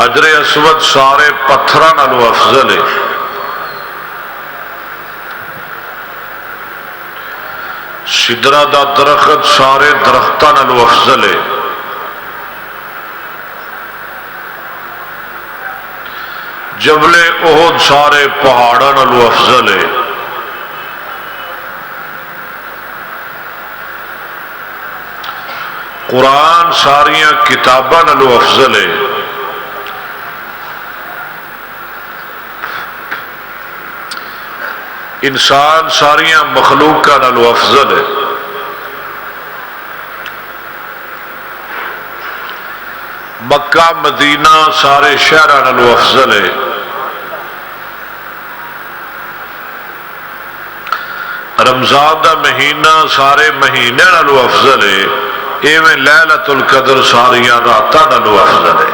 حجر اسود سارے پتھراں نالوں افضل ہے. سدرا دا درخت سارے درختاں نالوں افضل ہے. جبل احد سارے پہاڑاں نالوں افضل ہے. قرآن ساریاں کتاباں نالوں افضل ہے. انسان ساریاں مخلوقاں نالوں افضل ہے. مکہ مدینہ سارے شہراں نالوں افضل ہے. رمضان دا مہینہ سارے مہینے نالوں افضل ہے. ایویں لیلۃ القدر ساریاں راتاں نالوں افضل ہے.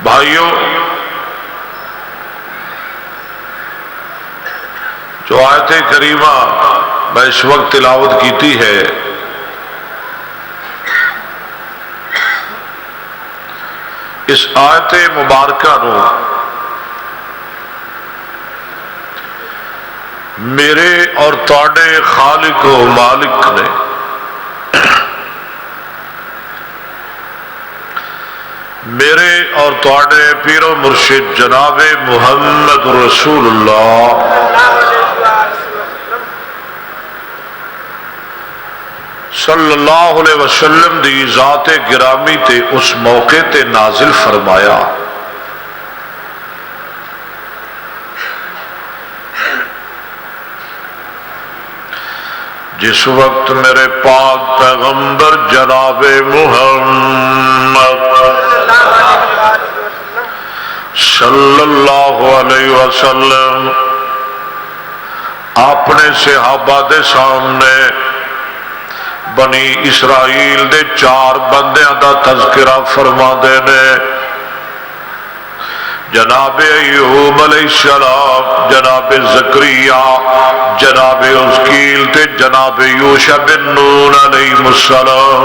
بھائیوں، جو آیت کریمہ میں اس وقت تلاوت کیتی ہے، اس آیت مبارکہ نو میرے اور تواڈے خالق و مالک نے میرے اور تواڈے پیر و مرشد جناب محمد رسول اللہ صلی اللہ علیہ وسلم دی ذات گرامی تے اس موقع تے نازل فرمایا. جس وقت میرے پاک پیغمبر جناب محمد صلی اللہ علیہ وسلم اپنے صحابہ دے سامنے بنی اسرائیل دے 4 بندیاں دا تذکرہ فرما دے نے. جناب ایوب علیہ السلام، جناب زکریا، جناب عزکیل تے جناب یوشع بن نون علیہ السلام.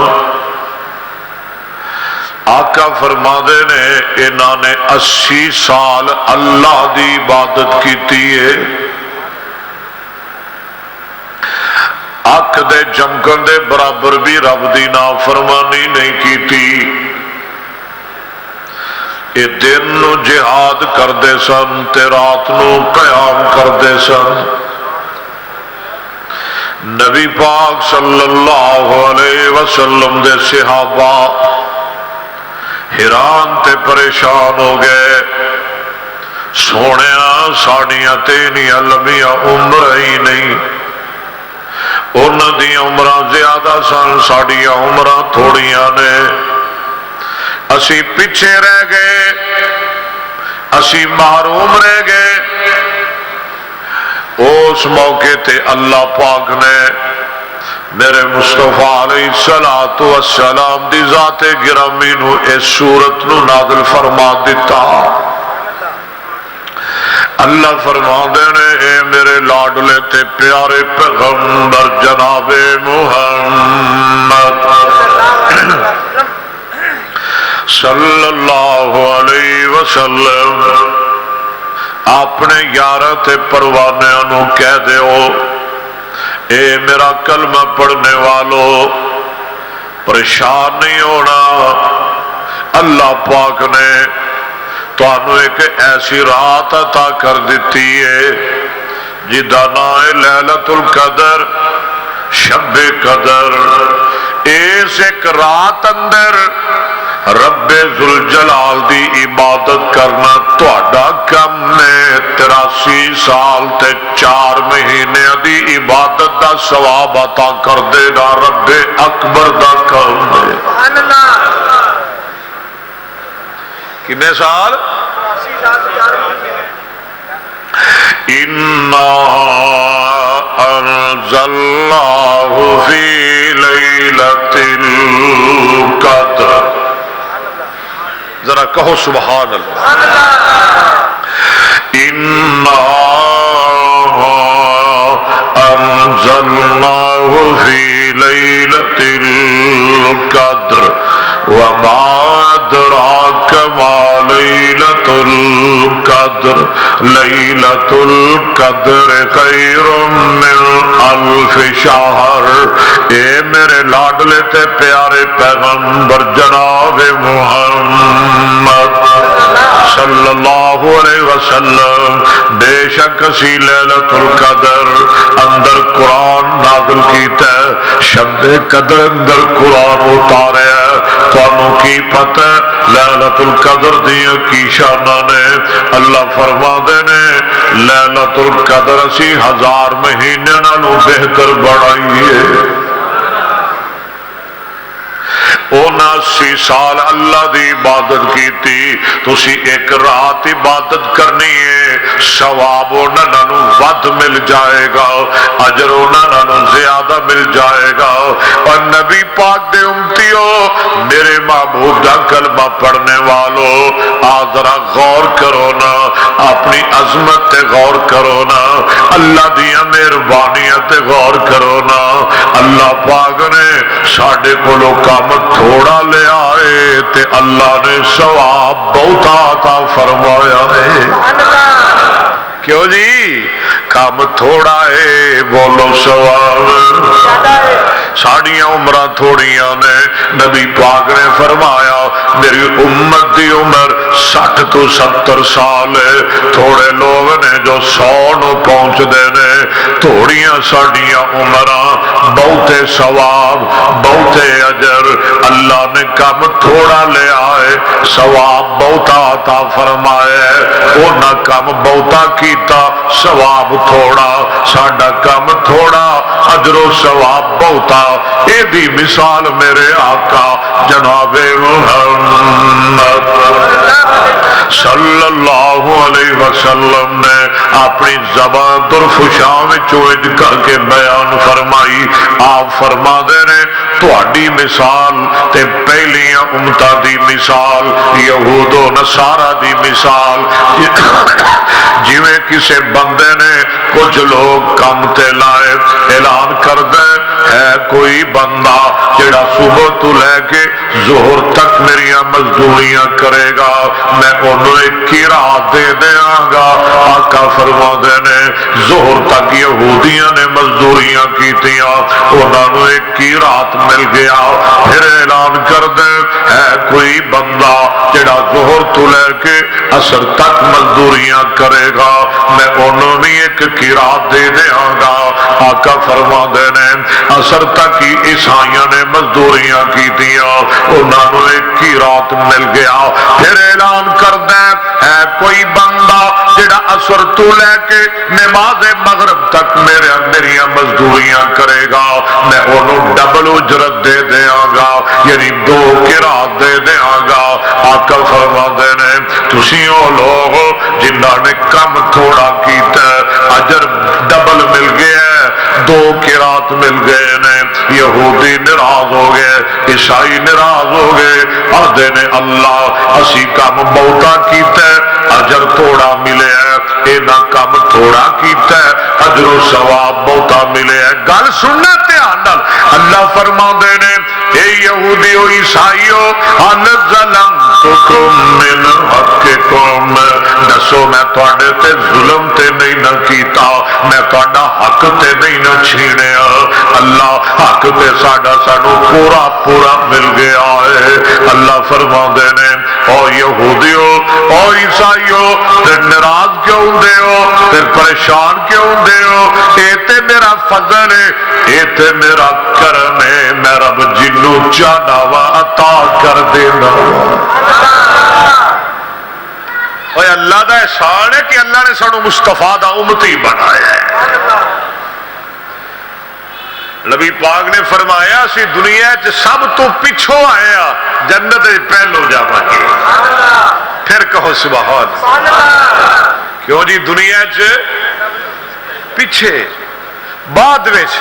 آقا فرما دے نے انہاں نے 80 سال اللہ دی عبادت کیتی ہے. اکھ دے جمکن دے برابر بھی رب دی نافرمانی نہیں کیتی. اے دن نو جہاد کردے سن تے رات نو قیام کردے سن. نبی پاک صلی اللہ علیہ وسلم دے صحابہ حیران تے پریشان ہو گئے. سونیا ساڑیاں تینیاں لمبیاں عمر ہی نہیں. انہاں دی عمراں زیادہ سن، ساڑیاں عمراں تھوڑیاں نے. اسی پیچھے رہ گئے، اسی محروم رہ گئے. اس موقع تے اللہ پاک نے میرے مصطفیٰ علیہ السلام دی ذات گرامی نو اس سورت نو نازل فرما دیتا. اللہ فرما دے نے اے میرے لاڈلے تے پیارے پیغمبر جناب محمد صلی اللہ علیہ وسلم اپنے یاراں تے پروانیاں نو کہہ دیو، اے میرا کلمہ پڑھنے والو پریشان نہیں ہونا. اللہ پاک نے تانوں ایک ایسی رات عطا کر دیتی ہے جدا نام ہے لیلۃ القدر، شب قدر. اس ایک رات اندر رب ذوالجلال دی عبادت کرنا تہاڈا کم ہے. 83 سال تے 4 مہینے دی عبادت دا ثواب عطا کر دے گا رب اکبر دا کم ہے. سبحان اللہ. کتنے سال؟ اِنَّا أَنزَلْنَاهُ فِي لَيْلَةِ الْقَدْرِ. ذرا کہو سبحان اللہ. اِنَّا أَنزَلْنَاهُ في ليلة القدر وما أدراك ما ليلة القدر ليلة القدر خير من ألف شهر. اے میرے لاڈلے تے پیارے پیغمبر جناب محمد صلی اللہ علیہ وسلم بے شک اسی لیلۃ القدر اندر قرآن نازل کیتا ہے، شب قدر اندر قرآن اتارے ہے. تانوں کی پتہ لیلۃ القدر دیاں کی شاناں نے؟ اللہ فرماندے نے لیلۃ القدر اسی 1000 مہینے نالوں بہتر بڑھائیے. 79 سال اللہ دی عبادت کیتی، تسی ایک رات عبادت کرنی ہے، ثواب انہاں نوں ود مل جائے گا، اجر انہاں نوں زیادہ مل جائے گا. اور نبی پاک دے امتیو، میرے محبوب دا کلمہ پڑھنے والو، ذرا غور کرو نا، اپنی عظمت تے غور کرو نا، اللہ دیاں مہربانیاں تے غور کرو نا. اللہ پاک نے ساڈے کولوں کام تھوڑا لے آئے تے اللہ نے ثواب بہت عطا فرمایا ہے. کیوں جی؟ کام تھوڑا ہے، بولو ثواب. ساڑیاں عمرہ تھوڑیاں نے. نبی پاک نے فرمایا میری امت دی عمر 60 تو 70 سال ہے. تھوڑے لوگ نے جو 100 نو پہنچ دے نے. تھوڑیاں ساڑیاں عمرہ، بہتے ثواب، بہتے اجر. اللہ نے کم تھوڑا لے آئے، ثواب بہتا عطا فرمایا. وہ نہ کم بہتا کیتا، ثواب تھوڑا. ساڈا کم تھوڑا، اجر و ثواب بہتا. اے دی مثال میرے آقا جناب محمد صلی اللہ علیہ وسلم نے اپنی زبان درفشاں وچوں کر کے بیان فرمائی. آپ فرما دے نے تہاڈی مثال تے پہلیاں امتاں دی مثال، یہود و نصارا دی مثال. جویں کسے بندے نے کچھ لوگ کم تے لائے، اعلان کر دے ہے کوئی بندہ جڑا صبح تو لے کے ظہر تک میریاں مزدوریاں کرے گا، میں انہوں ایک کی رات دے دیاں گا. آقا فرما دے نے ظہر تک یہودیاں نے مزدوریاں کیتیاں، انہوں نے ایک کی رات مل گیا. پھر اعلان کر دے ہے کوئی بندہ جڑا ظہر تو لے کے عصر تک مزدوریاں کرے گا، میں انہوں بھی ایک کی رات دے دیاں گا. آقا فرما دے نے عصر تک ہی عیسائیاں نے مزدوریاں کیتیاں، انہوں نے ایک کی رات مل گیا. پھر اعلان کر دے ہے کوئی بندہ جڑا عصر تو لے کے نماز مغرب تک میریاں مزدوریاں کرے گا، میں انہوں ڈبل اجرت دے دیاں گا، یعنی 2 قرات دے دیاں گا. آقا فرما دے نے تسی او لوگ جنہاں نے کم تھوڑا کیتا اجر ڈبل مل گیا، 2 قرات مل گئے نے. یہودی ناراض ہو گئے، عیسائی ناراض ہو گئے، آدھے نے اللہ اسی کم بہتا کیتا اجر تھوڑا ملے ہے، اے نہ کم تھوڑا کیتا اجر و ثواب بہتا ملے ہے. گل سننا دھیان نال. اللہ فرما دے نے اے یہودیو عیسائیو ان ظلمتکم من حقکم، دسو میں تواڈے تے ظلم تے نہیں نہ کیتا، میں تواڈا حق تے نہیں نہ چھینیا. اللہ حق تے سانو پورا پورا مل گیا ہے. اللہ فرما دے نے او یہودیو او عیسائیو تے ناراض کیوں ہوندے ہو تے پریشان کیوں ہوندے ہو؟ اے تے میرا فضل ہے، اے تے میرا کرم ہے، میں رب جنوں چاہنا وا عطا کر دینا. اوے اللہ دا احسان ہے کہ اللہ نے سانو مصطفیٰ دا امتی بنایا ہے. نبی پاک نے فرمایا اسی دنیا چ سب تو پچھو آئے ہاں، جنت پہلو جاواں گے. پھر کہو سبحان اللہ. کیوں جی دنیا چ پیچھے بعد وچ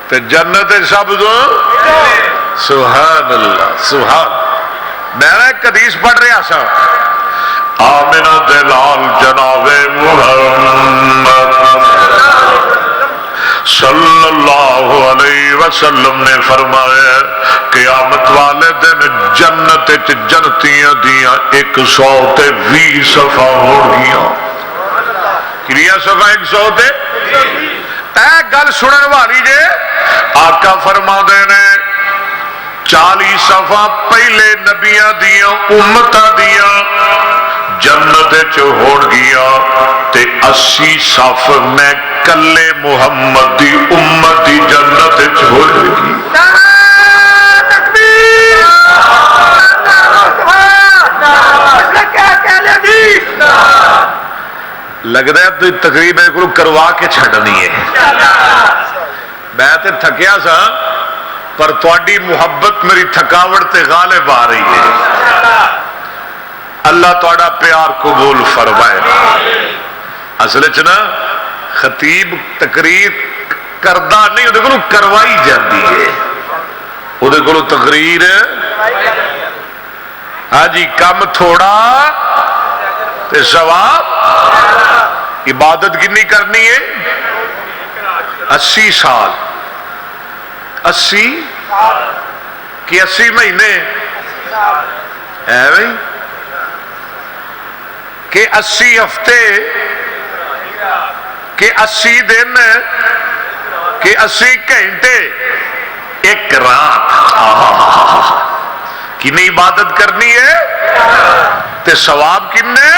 تے جنت سب تو سبحان اللہ سبحان. میں ایک حدیث پڑھ رہا سا، آمنہ دلال جناب محمد صلی صلی اللہ علیہ وسلم نے فرمایا قیامت والے دن جنت جنتیاں دیاں 120 صفا ہونگیاں. کتنی صفا 100 تے اے گل سنن والی جے آقا فرما دے نے 40 صفا پہلے نبیاں دیاں امتاں دیاں جنت چ ہونگیاں تے 80 صف میں کلے محمد دی امت دی جنت چ ہوئے. لگتا ہے تو تقریب کو کروا کے چھڑنی ہے. میں تے تھکیا سا پر تھوڑی محبت میری تھکاوٹ تے غالب آ رہی ہے. اللہ تھوڑا پیار قبول فرمائے. اصل چ نا خطیب تقریر کردا نہیں وہ کو کروائی جاتی ہے. وہ تقریر ہاں جی کم تھوڑا تے ثواب. عبادت کنی کرنی ہے 80 سال 80 کہ 80 مہینے بھائی کہ 80 ہفتے کہ 80 دن کہ 80 گھنٹے ایک رات. کنی عبادت کرنی ہے تے ثواب کنے.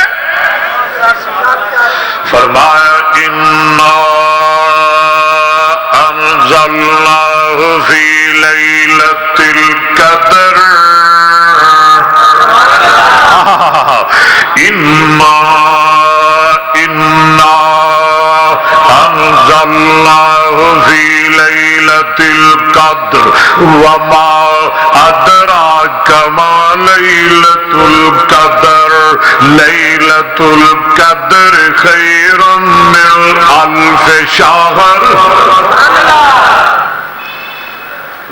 فرمایا انا انزلناہ فی لیلۃ القدر انا انزلناہ فی لیلۃ القدر وما ادراک ما لیلۃ القدر لیلۃ القدر خیر من الف شہر.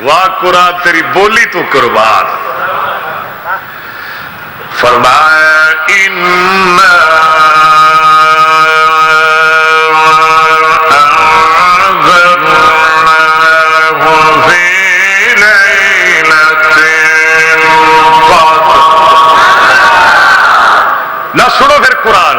واہ قرآن تیری بولی تو قربان. فرمایا انا نہ سنو پھر قرآن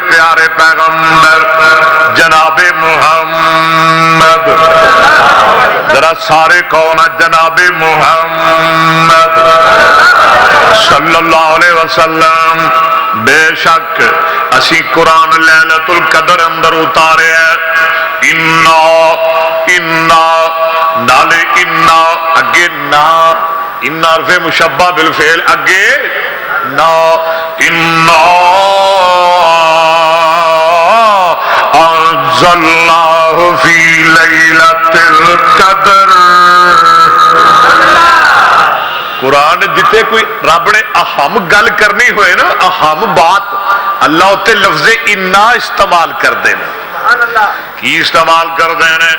پیارے پیغمبر جناب محمد ذرا سارے کون جناب محمد صلی اللہ علیہ وسلم. بے شک اسی قرآن لیلۃ القدر اندر اتارے ہیں. انا نالے انا اگے نا انا عرف مشبہ بالفعل اگے نا انا انزلناہ فی لیلۃ القدر. قرآن جتے کوئی رب نے اہم گل کرنی ہوئے نا اہم بات اللہ اتنے لفظ انا استعمال کر دینا. کی استعمال کر دینا؟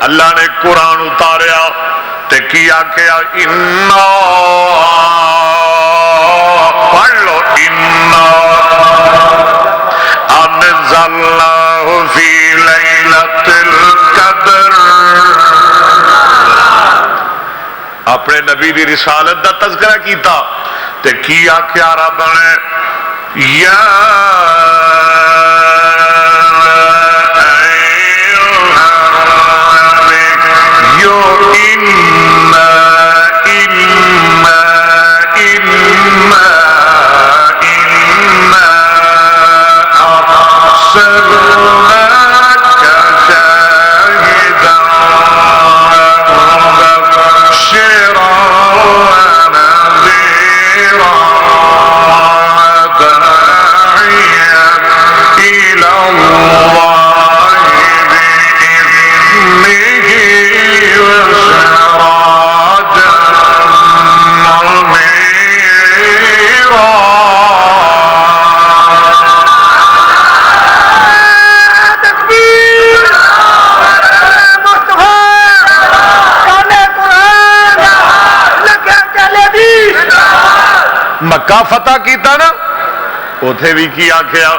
اللہ نے قرآن اتاریا تے کیا کیا انا پڑھ لو انا انزلناہ فی لیلۃ القدر. اپنے نبی دی رسالت دا تذکرہ کیتا تے کیا کیا رب نے یا مکہ فتح کیتا نا اوتھے بھی کی آکھیا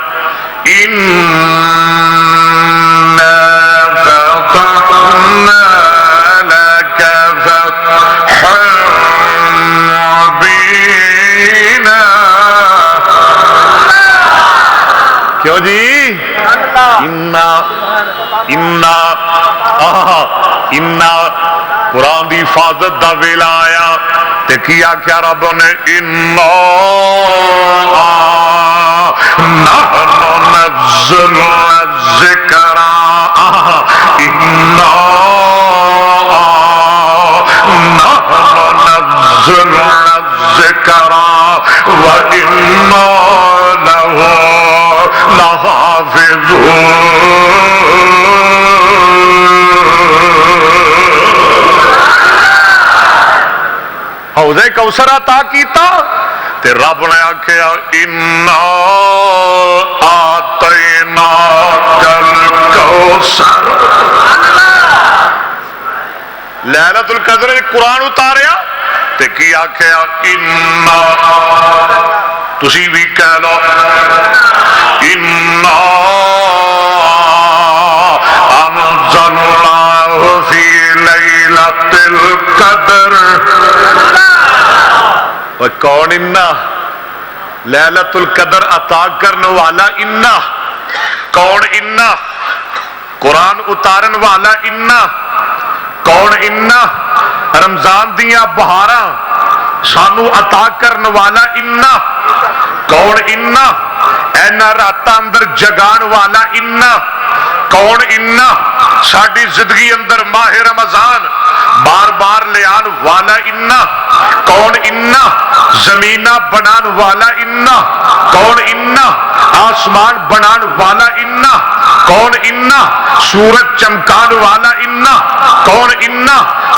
کیوں جی انا قرآن دی حفاظت دا ویلا آیا تے کیا کیا رب نے انا نحن نزل الذکر انا نحن نزل الذکر وَإِنَّا لَهُ لَحَافِظُونَ حوض کوثر عطا کیتا تے رب نے آکھیا اِنَّا آتَيْنَاكَ الْكَوْثَرَ لیلۃ القدر قرآن اتاریا تے کی آکھیا اِنَّا تسی بھی کہہ لو اِنَّا أَنزَلْنَاهُ فِي لَيْلَةِ الْقَدْرِ وہ کون اِنَّا لیلۃ القدر عطا کرنے والا اِنَّا کون اِنَّا قرآن اتارن والا اِنَّا کون اِنَّا رمضان دیاں بہاراں سانو عطا کرن والا اِنَّا کون اِنَّا اینا راتاں اندر جگان والا اِنَّا کون اِنَّا ساڈی زندگی اندر ماہ رمضان بار بار لیان والا اِنَّا کون اِنَّا زمینہ بنان والا اِنَّا کون اِنَّا آسمان بنان والا اِنَّا کون اِنَّا سورج چمکان والا اِنَّا کون اِنَّا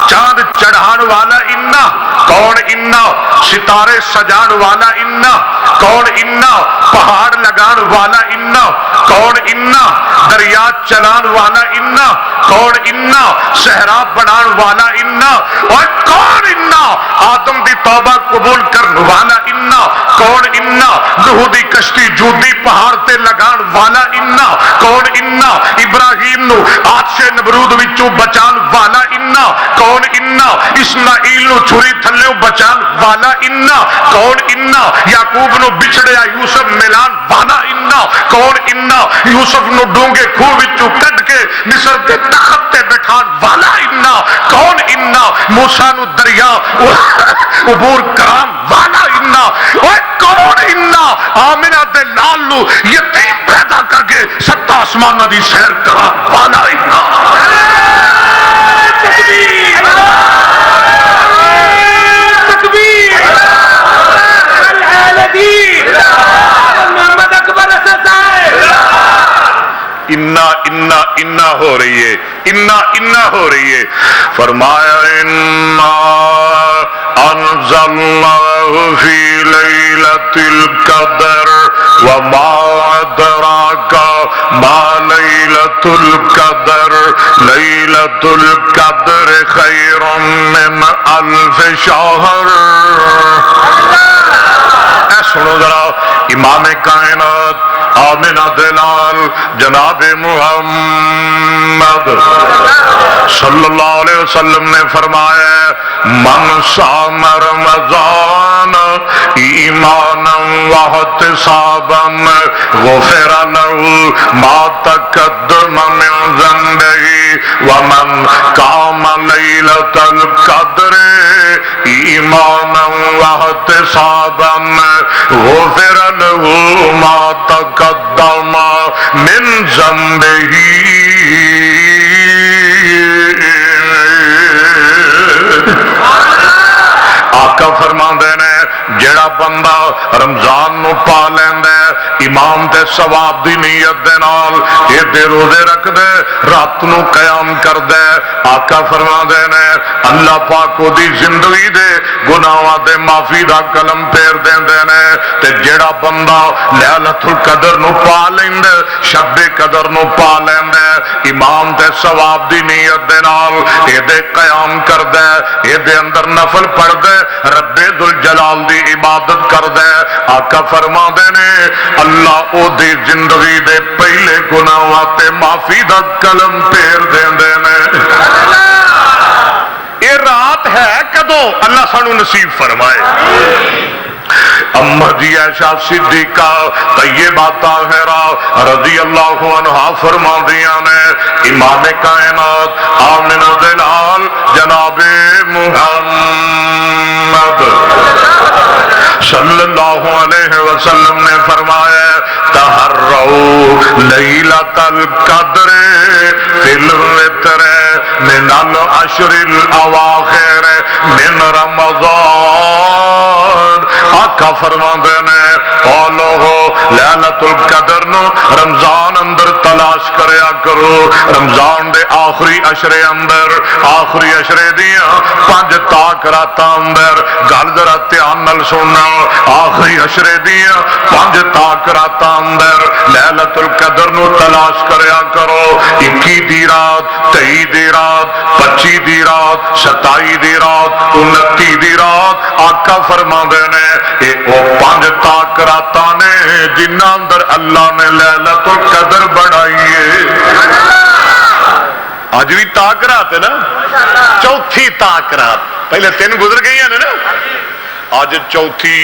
چاند چڑھان والا اِنَّا کون اِنَّا ستارے سجان والا اِنَّا کون اِنَّا پہاڑ لگان والا اِنَّا کون اِنَّا دریا چلان والا اِنَّا کون اِنَّا صحرا بنان والا اِنَّا اور کون اِنَّا آدم دی توبہ قبول کرن والا اِنَّا کون اِنَّا نوح دی کشتی جودی پہاڑ تے لگان والا اِنَّا کون اِنَّا ابراہیم نو آتش نمرود وچوں بچان والا اِنَّا کون اِنَّا اسماعیل نو چھری تھلیوں بچان والا اِنَّا کون اِنَّا یعقوب نو بچھڑیا یوسف ملان والا اِنَّا کون اِنَّا یوسف نو ڈونگے کھو وچوں کڈ کے مصر دے تخت تے بٹھان والا اِنَّا کون اِنَّا موسیٰ نو دریا عبور کرام والا اِنَّا اوہ کون اِنَّا آمنہ دے لال نو یتیم پیدا کر کے ستا آسمانہ دی سیر کرام والا اِنَّا تکبیر تکبیر العالمین محمد اکبر صاحب انا ہو رہی ہے انا ہو رہی ہے فرمایا انا انزلناہ فی لیلۃ القدر وما ادراک ما لیلۃ القدر لیلۃ القدر خیر من الف شہر اے سنو ذرا امام کائنات آمنہ دلال جناب محمد صلی اللہ علیہ وسلم نے فرمایا من صام رمضان ایمانا واحتسابا غفر له ما تقدم من ذنبه ومن قام لیلۃ القدر ایمانا واحتسابا غفر له ما تقدم من ذنبه آقا فرماندے نے جڑا بندہ رمضان نو پا لیندے ایمان تے ثواب دی نیت دے نال اے دے روزے رکھ دے رات نو قیام کر دے آقا فرما دے نے اللہ پاک او دی زندگی دے گناہاں دے معافی دا کلم پھیر دیندے نے تے جیڑا بندہ لیلۃ القدر نو پا لیندے شب قدر نو پا لیندے ایمان تے ثواب دی نیت دے نال اے دے قیام کر دے اے دے اندر نفل پڑھ دے رب ذوالجلال دی عبادت کر دے آقا فرما دے نے اللہ او دی زندگی دے پہلے گناہاں تے معافی دا کلم پھیر دیندے نے اے رات ہے کدوں اللہ سانو نصیب فرمائے اما جی عائشہ صدیقہ طیبہ طاہرہ رضی اللہ عنہا فرما دیا نے امام کائنات آمنہ دلال جناب محمد صلی اللہ علیہ وسلم نے فرمایا تحروا لیلۃ القدر فی الوتر من العشر الاواخر من رمضان آقا فرماندے نے او لوگو لیلۃ القدر نو رمضان اندر تلاش کریا کرو رمضان دے آخری عشرے اندر آخری عشرے دیاں 5 تاک راتاں اندر گل ذرا دھیان نال سننا آخری عشرے دیاں 5 تاک راتاں اندر لیلۃ القدر نو تلاش کریا کرو 21 دی رات 23 دی رات 25 دی رات 27 دی رات 29 دی رات آقا فرماندے نے اے او 5 تاک راتاں نے جنہاں اندر اللہ نے لیلۃ القدر بڑھائی ہے آج بھی تاک رات ہے نا چوتھی تاک رات پہلے 3 گزر گئی ہیں نا آج چوتھی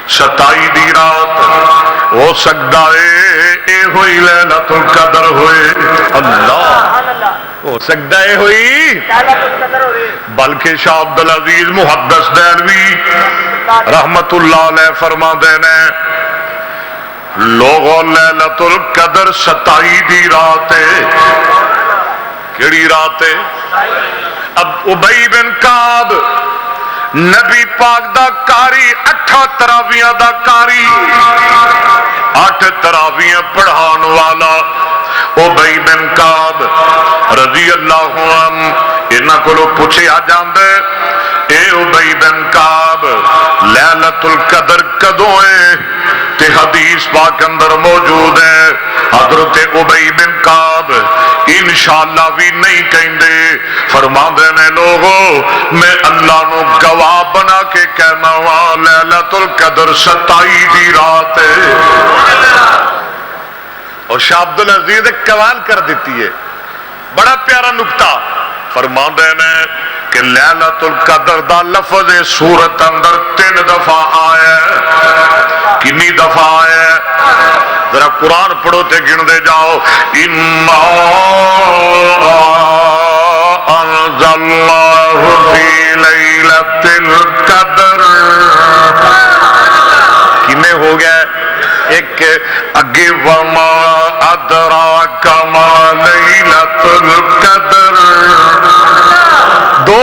27 دی رات ہو سکتا ہے اے ہوئی لیلۃ القدر ہوئے اللہ ہو سکتا ہے ہوئی بلکہ شاہ عبدالعزیز محدث دہلوی رحمت اللہ علیہ فرما دینے لوگوں لیلۃ القدر 27 دی رات ہے کیڑی رات ہے اب ابی بن کعب نبی پاک دا کاری 8 تراویاں دا کاری 8 تراویاں پڑھان والا ابی بن کعب رضی اللہ عنہ انہاں کولوں پوچھیا جاندے اے ابی بن کعب لیلۃ القدر کدوں ہے تے حدیث پاک اندر موجود ہے حضرت ابی بن کعب انشاءاللہ بھی نہیں کہندے فرماندے نے لوگو میں اللہ نو گواہ بنا کے کہنا وا لیلۃ القدر 27 دی رات ہے اور شاہ عبدالعزیز ایک کمال کر دیتی ہے بڑا پیارا نکتہ فرماندے نے کہ لیلۃ القدر دا لفظ سورت اندر 3 دفعہ آیا ہے کنی دفعہ آیا ہے ذرا قرآن پڑھو تے گن دے جاؤ اِنَّا أَنزَلْنَاهُ فِي لَيْلَةِ الْقَدْرِ کنے ہو گئے ایک اگے وَمَا أَدْرَاكَ مَا لَيْلَةُ الْقَدْرِ 2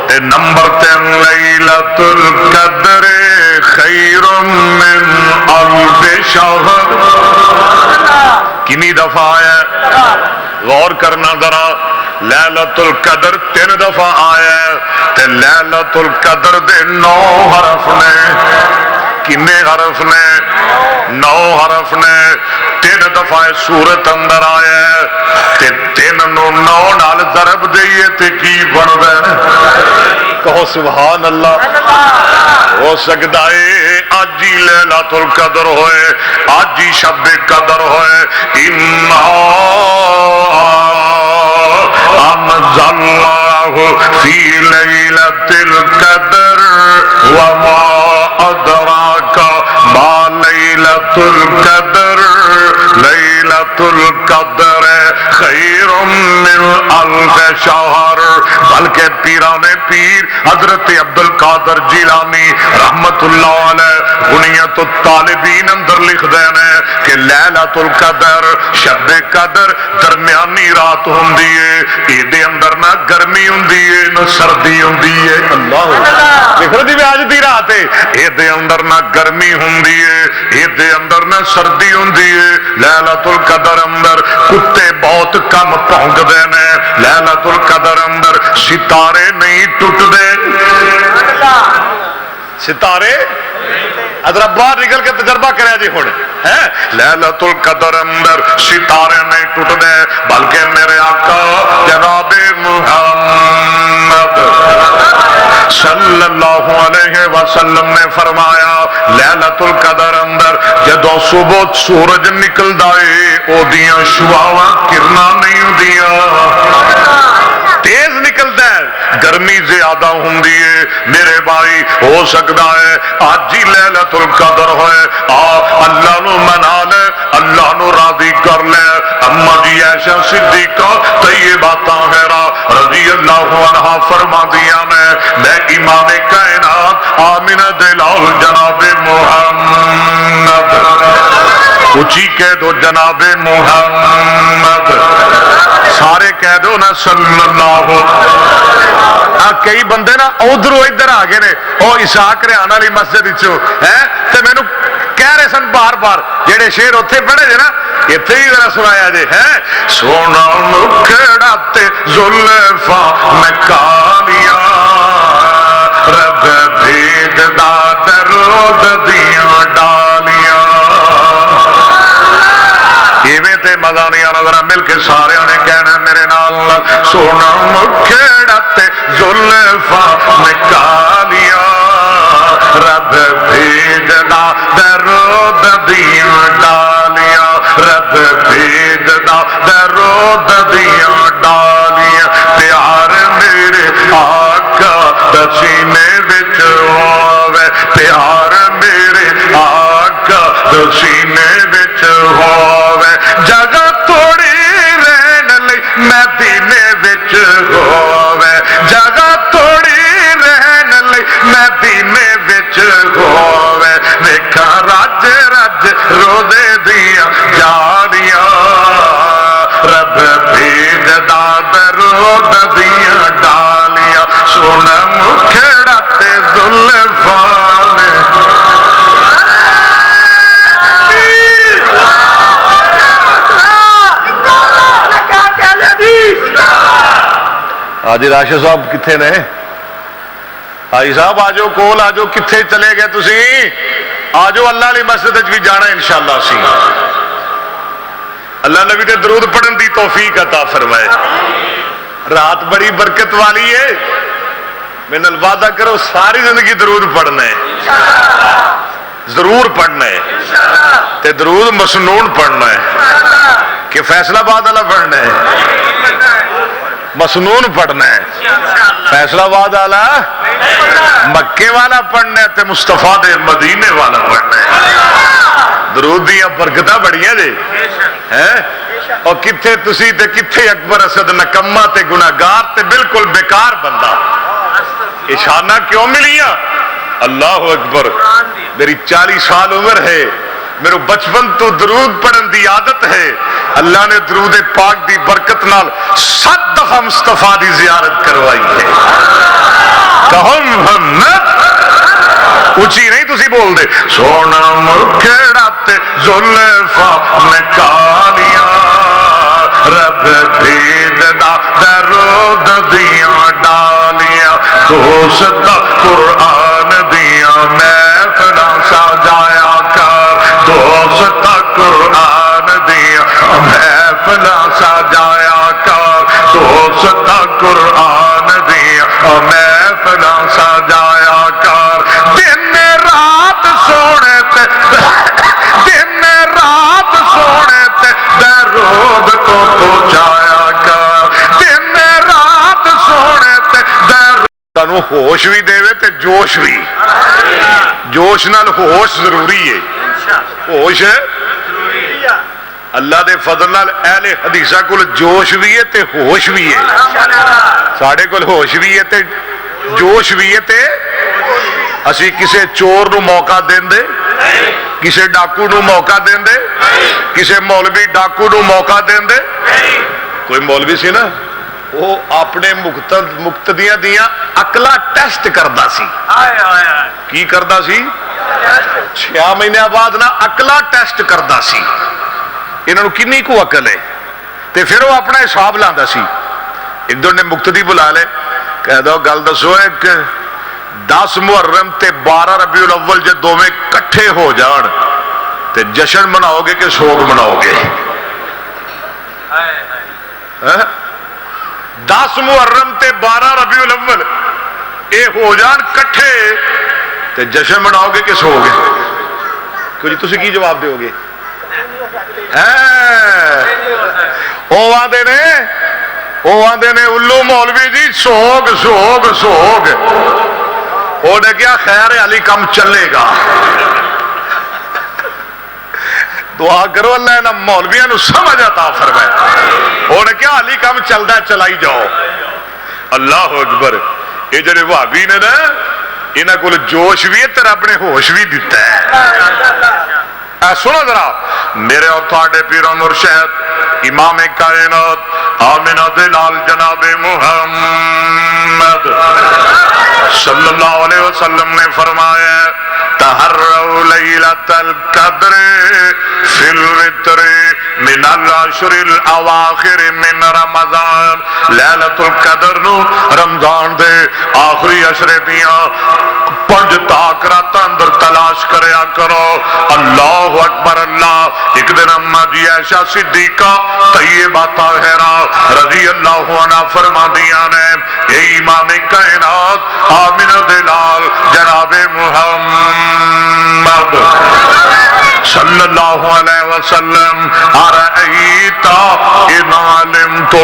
تے نمبر 3 لیلۃ القدر خیر من الف شہر کنی دفعہ آیا غور کرنا ذرا لیلۃ القدر 3 دفعہ آیا تے لیلۃ القدر دے 9 حرف نے کنے حرف نے 9 حرف نے 3 دفعہ سورت اندر آیا تے 3 نو 9 نال ضرب دئیے تے کی بندا کہو سبحان اللہ ہو سکتا ہے آج ہی لیلۃ القدر ہوئے آج ہی شب قدر ہوئے اِنَّا أَنزَلْنَاهُ فِي لَيْلَةِ الْقَدْرِ وَمَا أَدْرَاكَ مَا لَيْلَةُ الْقَدْرِ لَيْلَةُ الْقَدْرِ خَيْرٌ مِّنْ أَلْفِ شَهْرٍ بلکہ پیران پیر حضرت عبد القادر جیلانی رحمت اللہ علیہ غنیت الطالبین اندر لکھ دینے کہ لیلۃ القدر شب قدر درمیانی رات ہوندی ہے، ایدے اندر نہ گرمی ہوندی ہے نہ سردی ہوندی ہے۔ اللہ دیکھو جی آج دی رات ہے، ایدے اندر نہ گرمی ہوندی ہے، ایدے اندر نہ سردی ہوندی ہے۔ لیلۃ القدر اندر کتے بہت کم پھونک دینے، لیلۃ القدر اندر ستارے نہیں ٹوٹ دے، ستارے ادھر باہر نکل کے تجربہ کرے جی ہن ہے، لیلۃ القدر اندر ستارے نہیں ٹوٹ دے، بلکہ میرے آقا جناب محمد صلی اللہ علیہ وسلم نے فرمایا لیلۃ القدر اندر جدو صبح سورج نکلدا ہے او دیاں شعاواں کرنا نہیں ہوندیاں، تیز نکلتا ہے، گرمی زیادہ ہوندی ہے۔ میرے بھائی ہو سکتا ہے آج ہی لیلۃ القدر ہوئے، اللہ نو منا لے، اللہ نو راضی کر لے۔ اما جی عائشہ صدیقہ طیبہ طاہرہ رضی اللہ عنہا فرما دیا میں امام کائنات آمنہ دلال جناب محمد، اچھی کہہ دو جناب محمد، سارے کہہ دو نا صلی اللہ علیہ۔ کئی بندے نا ادھروں ادھر آ گئے نے، او اسحاق ریحان والی مسجد وچوں ہے تے مینوں کہہ رہے سن بار بار جڑے شعر اوتھے پڑھے جے نا ایتھے ہی ذرا سنایا جے ہے، سونا مکھڑا تے زلفاں میں کالیاں رب بھید دا درود دیاں ڈالیاں، ایویں تے مزہ نہیں آنا، ذرا مل کے سارے نے کہنا میرے نال، سونا مکھڑا تے زلفاں میں کالیاں رب بھید دا درود دیاں ڈالیاں، رب بھید دا درود دیاں ڈالیاں، پیار میرے آقا دا سینے وچ ہووے، پیار میرے آقا دا سینے وچ ہووے، جگہ تھوڑی رہن لئی مدینے وچ ہووے، جگہ تھوڑی رہن لئی مدینے وچ ہووے، ویکھاں رج رج روزے دیاں جاریاں رب بھید دا درود دیاں ڈالیاں، سونا مکھڑا تے زلفاں نے آج راشد صاحب کتنے نے؟ آئی صاحب آجو کول آجو، کتنے چلے گئے تسی؟ آجو اللہ علی مسجد بھی جانا انشاءاللہ سی، اللہ نبی تے درود پڑھن دی توفیق عطا فرمائے۔ رات بڑی برکت والی ہے، میں نال وعدہ کرو ساری زندگی درود پڑھنا ہے، ضرور پڑھنا ہے، تے درود مسنون پڑھنا ہے کہ فیصلہ آباد والا پڑھنا ہے، مسنون پڑھنا ہے، فیصلہ آباد والا مکے والا پڑھنا ہے تے مصطفیٰ دے مدینے والا پڑھنا ہے۔ درود دیاں برکتاں بڑیاں جی ہیں، اور کتھے تسی تے کتھے اکبر اسد نکما تے گناہگار تے بالکل بیکار بندہ، اشانہ کیوں ملیا؟ اللہ اکبر، میری 40 سال عمر ہے، میرے بچپن تو درود پڑھن دی عادت ہے، اللہ نے درود پاک دی برکت نال 7 دفعہ مصطفیٰ دی زیارت کروائی ہے۔ کہو محمد، اونچی نہیں تسی بول دے، سونا مکھڑا تے زلفاں میں کالیاں رب بھید دا درود دیاں ڈالیاں، دوست قرآن دیاں محفلاں سجایا کر، دوست قرآن دیاں محفلاں سجایا کر، دوست قرآن دیاں محفلاں سجایا کر، دن رات سونے تے دن رات سونے تے درود کو پہنچایا کر، دن رات سونے تے درود تانوں ہوش بھی دے تے جوش بھی، جوش نال ہوش ضروری ہے، ہوش ہے اللہ دے فضل نال اہل حدیثاں کول جوش بھی ہے تے ہوش بھی ہے. ساڈے کول ہوش بھی ہے تے جوش بھی ہے تے اسی کسے چور نو موقع دیندے, کسے ڈاکو نو موقع دیندے, کسے مولوی ڈاکو نو موقع دیندے. کوئی مولوی سی نا وہ اپنے مقتدیاں دیاں عقلاں ٹیسٹ کردا سی. کی کردا سی؟ 6 مہینے بعد نا عقلاں ٹیسٹ کردا سی انہاں نو کنی کو عقل ہے, تے پھر وہ اپنا حساب لاندا سی. ایک دن نے مقتدی بلا لے, کہہ دو گل دسو ایک 10 محرم تے 12 ربیع الاول جے دوویں کٹھے ہو جان تے جشن مناؤ گے کہ سوگ مناؤ گے؟ 10 محرم تے 12 ربیع الاول اے ہو جان کٹھے تے جشن مناؤ گے کہ سوگ گے؟ کیوں جی تسی کی جواب دیو گے؟ او آندے نے الو مولوی جی سوگ سوگ سوگ. وہ نے کیا خیر علی کم چلے گا. دعا کرو اللہ نہ مولویاں نو سمجھ عطا فرمائے. وہ نے کیا علی کم چلدا چلائی جاؤ. اللہ اکبر. یہ جڑے وہابی نے نا انہاں کول جوش بھی ہے تے رب نے ہوش بھی دیتا ہے. سنو ذرا میرے اور تھوڑے پیر و مرشد امام کائنات آمنہ دلال جناب محمد صلی اللہ علیہ وسلم نے فرمایا تحروا لیلۃ القدر فی الوتر من العشر الاواخر من رمضان. لیلۃ القدر نو رمضان دے آخری عشرے دیاں 5 تاک رات اندر تلاش کریا کرو. اللہ اکبر. اللہ ایک دن اما جی عائشہ صدیقہ طیبہ طاہرہ رضی اللہ عنہ فرما دیا نے اے امام کائنات آمنہ دلال جناب محمد صلی اللہ علیہ وسلم ارأیت ان علمت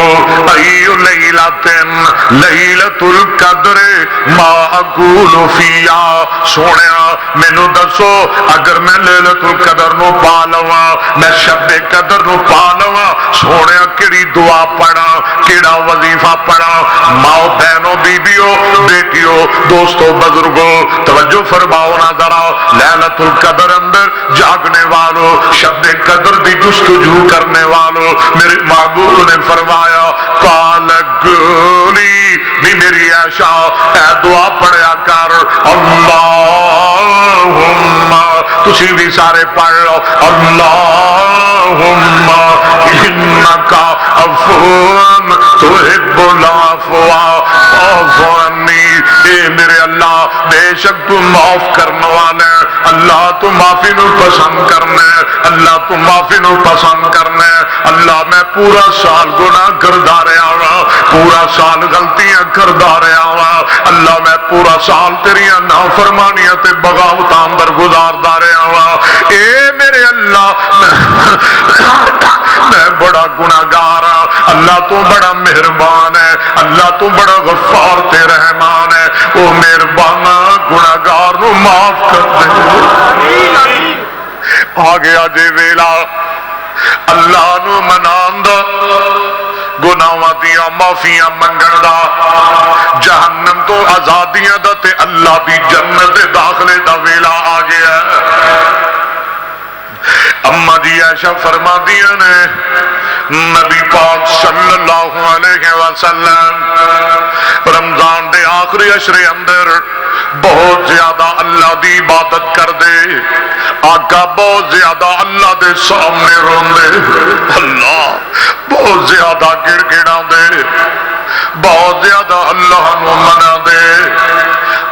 ای لیلۃ لیلۃ القدر ما اقول فیہا. سونیا مینوں دسو اگر میں لیلۃ القدر نو پا لواں, میں شب قدر نو پا لواں, سونیا کیڑی دعا پڑھا, کیڑا وظیفہ پڑھا؟ ماؤ بہنوں بیبیوں بیٹیوں دوستوں بزرگوں توجہ فرماؤ نا ذرا. لیلۃ القدر اندر جاگنے والوں شب قدر دی جستجو کرنے والوں میرے محبوب نے فرمایا قال گولی بھی میری عائشہ اے دعا پڑھیا کر اللہم تسی بھی سارے پڑھ لو اللہم انکا عفو تحب العفو فاعف عنی. اے میرے اللہ بے شک تو معاف کرنے والا ہے, اللہ تو معافی نو پسند کرنا ہے, اللہ تو معافی نو پسند کرنا ہے. اللہ میں پورا سال گناہ کردا رہا ہوں, پورا سال غلطیاں کردا رہا ہوں, اللہ میں پورا سال تیریاں نافرمانیاں تے بغاوتاں اندر گزاردا رہا ہوں. اے میرے اللہ میں بڑا گناہگار ہوں, اللہ تو بڑا مہربان ہے, اللہ تو بڑا غفار تے رحمان ہے, او مہربان گناہگار نو معاف کر دے. آ گیا جے ویلا اللہ نو منان دا, گناہاں دیاں معافیاں منگن دا, جہنم تو آزادیاں دا تے اللہ دی جنت دے داخلے دا ویلا آ گیا. اما جی عائشہ فرما دیا نے نبی پاک صلی اللہ علیہ وسلم رمضان دے آخری عشرے اندر بہت زیادہ اللہ دی عبادت کر دے. آقا بہت زیادہ اللہ دے سامنے روندے, اللہ بہت زیادہ گڑ گڑا دے, بہت زیادہ اللہ نو منا دے,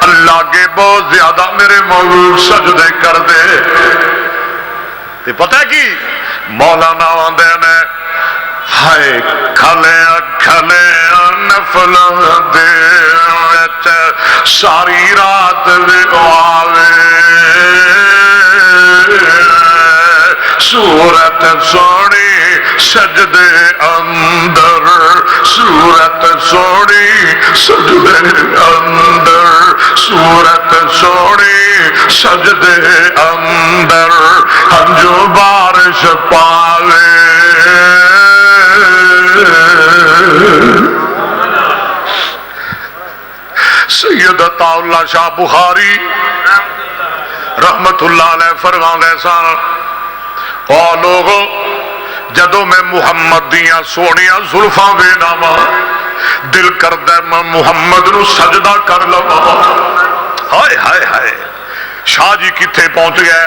اللہ کے بہت زیادہ میرے محبوب سجدے کر دے. تے پتہ کی مولانا آندے نے ہائے کھلے کھلے نفل دے وچ ساری رات وی آوے, صورت سونی سجدے اندر, صورت سونی سجدے اندر, صورت سونی سجدے اندر, ہنجو بارش پاوے سید عطا اللہ شاہ بخاری رحمت اللہ علیہ فرماندے سن او لوگو جدو میں محمد دیاں سونیاں زلفاں وینا وا دل کردہ میں محمد نو سجدہ کر لوا. ہائے ہائے ہائے شاہ جی کتھے پہنچ گئے,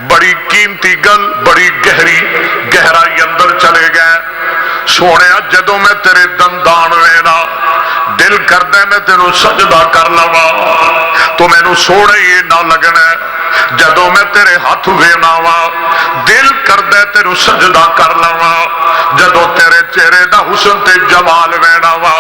بڑی قیمتی گل بڑی گہرائی اندر چلے گئے. سونے جدو میں تیرے دندان وینا دل کردہ میں تینوں سجدہ کر لوا تو میں نو سونے یہ نہ لگنا جدو میں تیرے ہاتھ وینا وا دل کردہ تینوں سجدہ کر لوا جدو تیرے چہرے دا حسن تے جمال وینا وا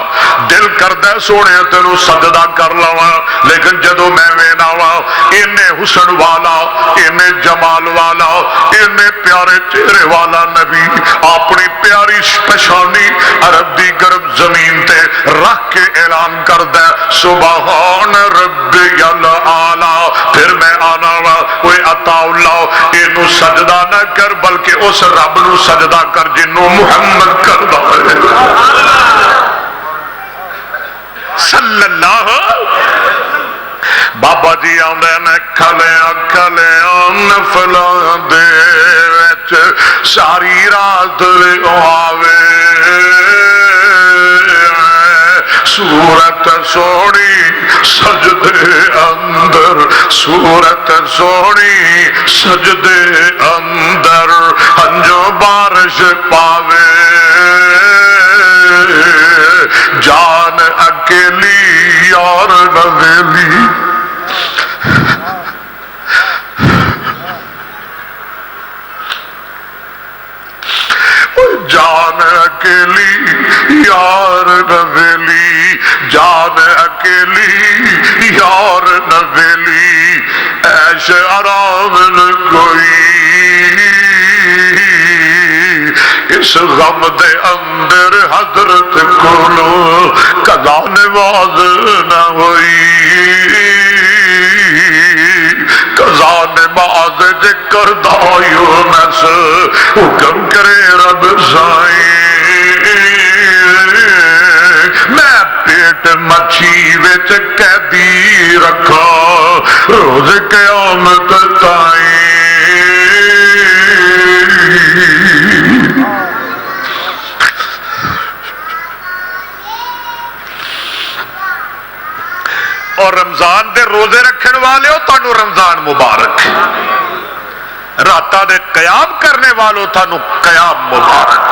دل کردہ سونے تینوں سجدہ کر لوا. لیکن جدو میں وینا وا اینے حسن والا اینے جمال والا اینے پیارے چہرے والا نبی اپنی پیاری پشانی عرب دی گرم زمین تے رکھ کے اعلان کر دے سبحان ربی الاعلی. پھر میں آنا وا کوئی عطا اللہ اینو سجدہ نہ کر بلکہ اس رب نو سجدہ کر جنوں محمد کردا ہے صلی اللہ. بابا جی آندے نے کھلیاں نفلاں دے وچ ساری رات آوے صورت سونی سجدے اندر صورت سونی سجدے اندر ہنجو بارش پاوے جان اکیلی اور نویلی جان اکیلی یار نویلی جان اکیلی یار نویلی ایش آرام کوئی اس غم دے اندر حضرت کولو قضا نماز نہ ہوئی قضا نماز جے کردہ یونس حکم کرے رب سائیں میں پیٹ مچھی وچ قیدی رکھا روز قیامت تائیں. اور رمضان دے روزے رکھن والے ہو تانوں رمضان مبارک, راتاں دے قیام کرنے والوں تانوں قیام مبارک,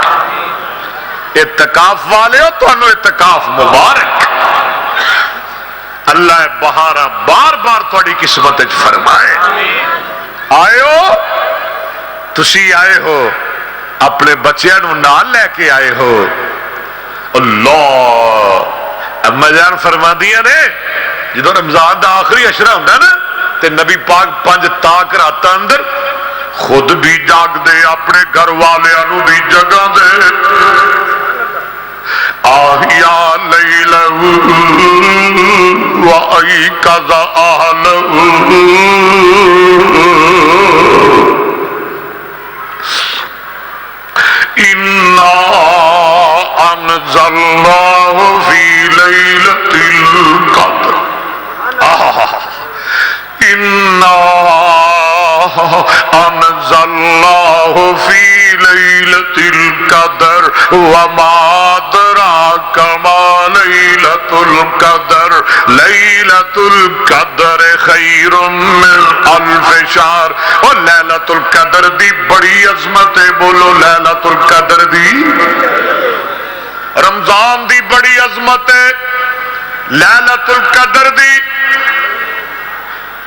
اعتکاف والے ہو تانوں اعتکاف مبارک. اللہ بہارا بار بار تھوڑی قسمت وچ فرمائے. آئے ہو تسی آئے ہو اپنے بچیاں نوں نال لے کے آئے ہو. اللہ اما جان فرما دیا نے جدو رمضان دا آخری اشرا ہوندا نا تے نبی پاک 5 تاک راتاں اندر خود بھی جاگ دے اپنے گھر والیاں نوں بھی جگا دے. آہیا لیلہ وَأَيْقَظَ أَهْلَهُ إِنَّا أَنزَلْنَاهُ فِي لَيْلَةِ الْقَدْرِ إِنَّا أَنزَلْنَاهُ فِي لَيْلَةِ الْقَدْرِ وَمَا أَدْرَاكَ مَا لَيْلَةُ الْقَدْرِ لَيْلَةُ الْقَدْرِ خَيْرٌ مِّنْ أَلْفِ شَهْرٍ. اور لیلۃ القدر دی بڑی عظمت ہے, بولو لیلۃ القدر دی. رمضان دی بڑی عظمت ہے لیلۃ القدر دی.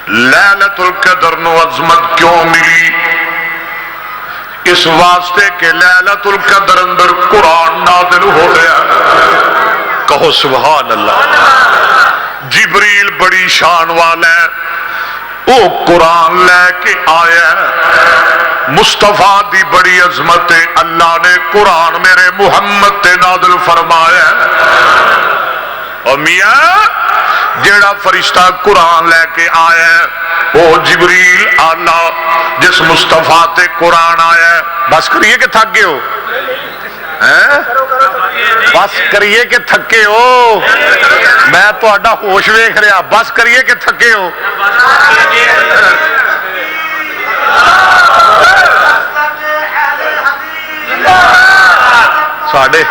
لیلۃ القدر نو عظمت کیوں ملی؟ اس واسطے کہ لیلۃ القدر اندر قرآن نازل ہو گیا. کہو سبحان اللہ. جبریل بڑی شان والا ہے, وہ قرآن لے کے آیا. مصطفیٰ دی بڑی عظمت ہے, اللہ نے قرآن میرے محمد تے نازل فرمایا. اور میاں جیڑا فرشتہ قرآن لے کے آیا ہے وہ جبریل آلہ جس مصطفیٰ تے قرآن آیا ہے. بس کریے کہ تھک گئے ہو. بس کریے کہ تھکے ہو؟ میں تہاڈا ہوش ویکھ رہا، بس کریے کہ تھکے ہو؟ ساڈے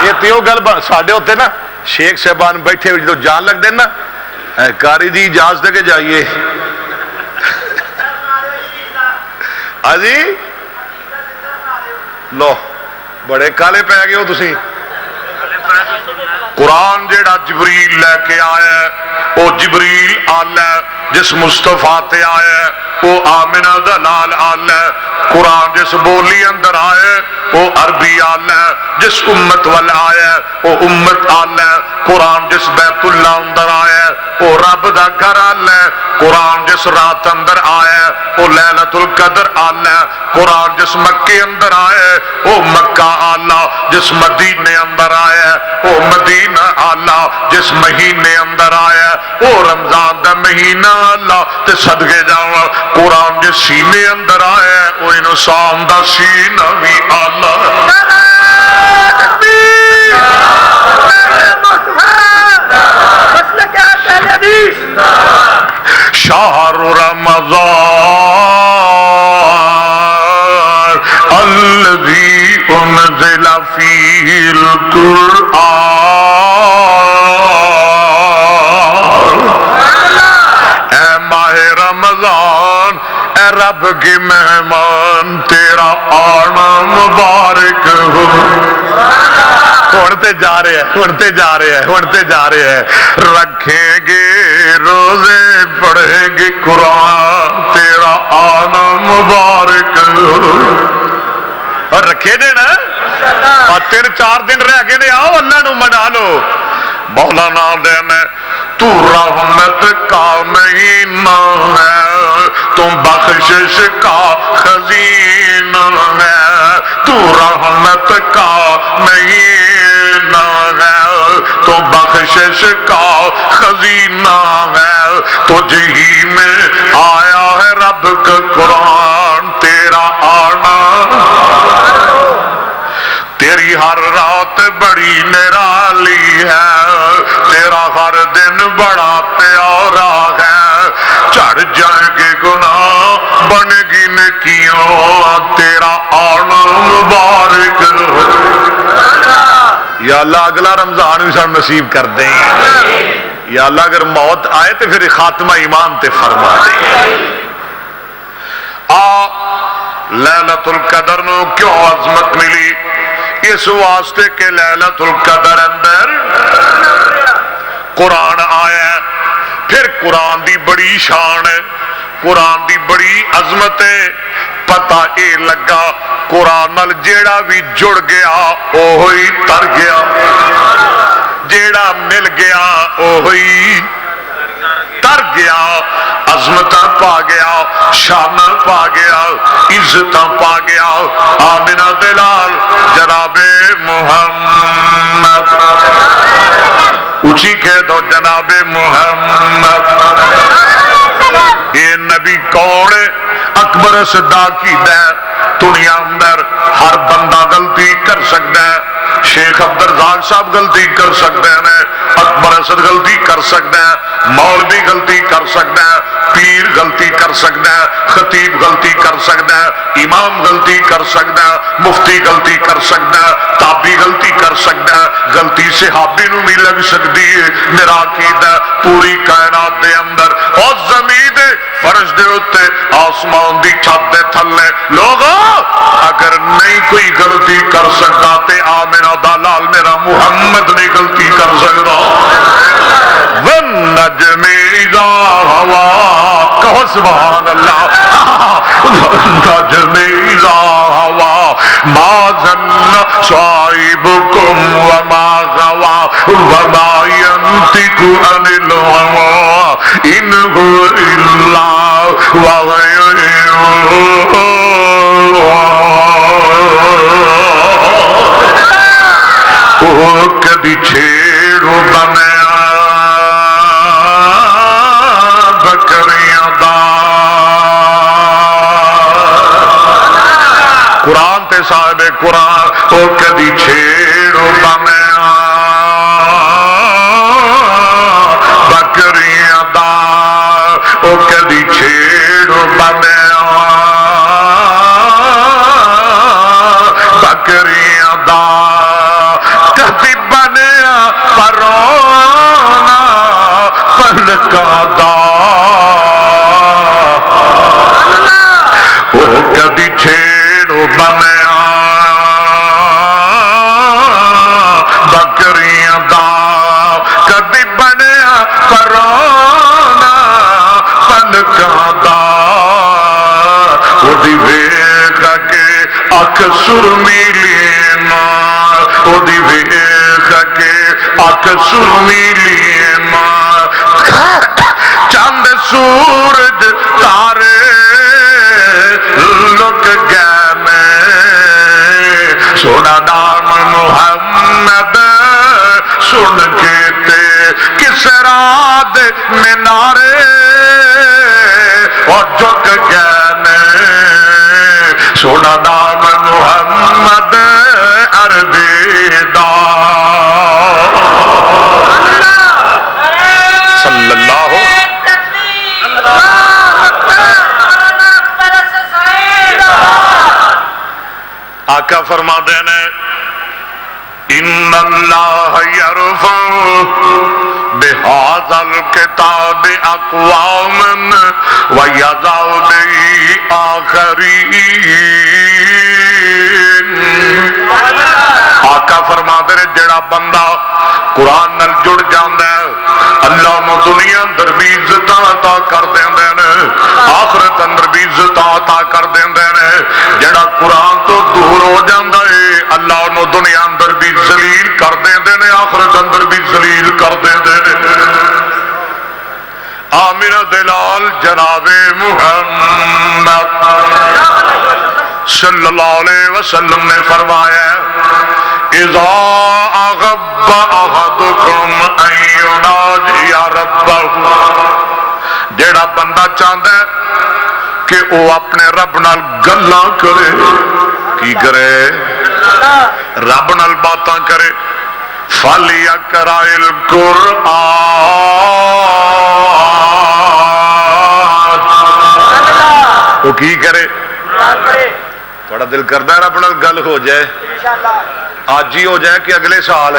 یہ تو گل ساڈے ہوتے نا شیخ صاحبان بیٹھے جو جان لگ دے نا کاری دی اجازت دے کے جائیے جی لو بڑے کالے پی گئے ہو تسی۔ قرآن جیڑا جبریل لے کے آیا ہے وہ جبریل آلہ ہے، جس مصطفیٰ تے آیا ہے وہ آمنہ دا لال آلہ ہے۔ قرآن جس بولی اندر آیا ہے وہ عربی آلہ ہے، جس امت وال آیا ہے وہ امت آلہ ہے۔ قرآن جس بیت اللہ اندر آیا ہے وہ رب دا گھر آلہ ہے۔ قرآن جس رات اندر آیا ہے وہ لیلۃ القدر آلہ ہے۔ قرآن جس مکے اندر آیا ہے وہ مکہ آلہ، جس مدینے اندر آیا ہے وہ مدینہ آلہ، جس مہینے اندر آیا ہے وہ رمضان دا مہینہ آلہ۔ تے صدقے جاواں قرآن جس سینے اندر آیا ہے وہ انسان دا سینہ بھی آلہ ہے۔ شہر رمضان الذی انزل فیہ القرآن، اے ماہ رمضان اے رب کے مہمان تیرا آنا مبارک ہو۔ ہونتے جا رہے ہیں، ہونتے جا رہے ہیں، ہونتے جا رہے ہیں۔ رکھیں گے روزے پڑھیں گے قرآن تیرا آنا مبارک ہو۔ اور رکھے دے نا اور 3-4 دن رہ گئے نے، آؤ اللہ نو منا لو۔ مولانا دین تو رحمت کا مہینہ ہے، تم بخشش کا خزینہ ہے، تو رحمت کا مہینہ ہے، تو بخشش کا خزینہ ہے، تجھ ہی میں آیا ہے رب کا قرآن تیرا آنا۔ تیری ہر رات بڑی نرالی ہے، تیرا ہر دن بڑا پیارا ہے، چڑھ جائیں گے گناہ بن گی نیکیوں تیرا آنا مبارک ہو۔ یا اللہ اگلا رمضان بھی سب نصیب کر دیں، یا اللہ اگر موت آئے تو پھر خاتمہ ایمان تے فرما دیں۔ لیلۃ القدر نو کیوں عظمت ملی؟ اس واسطے کہ لیلۃ القدر اندر قرآن آیا ہے، پھر قرآن دی بڑی شان ہے، قرآن دی بڑی عظمت ہے۔ پتہ اے لگا قرآن نال جیڑا بھی جڑ گیا اوہی تر گیا، جیڑا مل گیا اوہی تر گیا، عظمت پا گیا، شان پا گیا، عزت پا گیا۔ آمنہ دلال جناب محمد، اونچی کہہ دو جناب محمد۔ یہ نبی کون ہے؟ اکبر صدیق کی دے دنیا اندر ہر بندہ غلطی کر سکتا ہے، شیخ عبدالرزاق صاحب غلطی کر سکتے ہیں، اکبر اسد غلطی کر سکتا ہے، مولوی غلطی کر سکتا ہے، پیر غلطی کر سکتا ہے، خطیب غلطی کر سکتا ہے، امام غلطی کر سکتا ہے، مفتی غلطی کر سکتا ہے، تابعی غلطی کر سکتا ہے، غلطی صحابی نو بھی لگ سکتی ہے۔ میرا عقیدہ پوری کائنات دے اندر اور زمین دے فرش دے اتے آسمان دی چھت دے تھلے لوگوں اگر نہیں کوئی غلطی کر سکتا تے آمنہ دا لال میرا محمد نہیں غلطی کر سکتا۔ وَالنَّجْمِ إِذَا هَوَىٰ، کہو سبحان اللہ۔ وَالنَّجْمِ إِذَا هَوَىٰ مَا ظَنَّ صَاحِبُكُمْ وَمَا غَوَىٰ وَمَا يَنطِقُ عَنِ الْهَوَىٰ إِنْ هُوَ إِلَّا وَحْيٌ يُوحَىٰ۔ وہ کبھی چھیڑو بنے بکریاں دا۔ قرآن دی ویکھ کے اکھ سرمیلی ماں دی ویکھ کے اکھ سرمیلی ماں چاند سورج تارے لک گئے میں سونا نام محمد سن کے تے کس رات مینارے اور جھک گئے میں سونا نام محمد عربی دا صلی اللہ آقا فرما دینے ان اللہ یرفع بہذا الکتاب اقواما ویضع به آخرین آقا فرما دینے جڑا بندہ قرآن نال جڑ جاندہ ہے اللہ نو دنیا اندر بھی عزت عطا کر دیندے نے آخرت اندر بھی عزت عطا کر دیندے نے جڑا قرآن تو دور ہو جاندا ہے اللہ نو دنیا اندر بھی ذلیل کر دیندے نے آخرت اندر بھی ذلیل کر دیندے نے آمینہ دلال جناب محمد صلی اللہ علیہ وسلم نے فرمایا اذا اغب احدکم ان یناجی ربہ جیڑا بندہ چاہتا ہے کہ وہ اپنے رب نال گلاں کرے کی کرے رب نال باتاں کرے فَلْيَقْرَأِ الْقُرْآنَ وہ کی کرے تھوڑا دل کردا ہے رب نال گل ہو جائے آج ہی ہو جائے کہ اگلے سال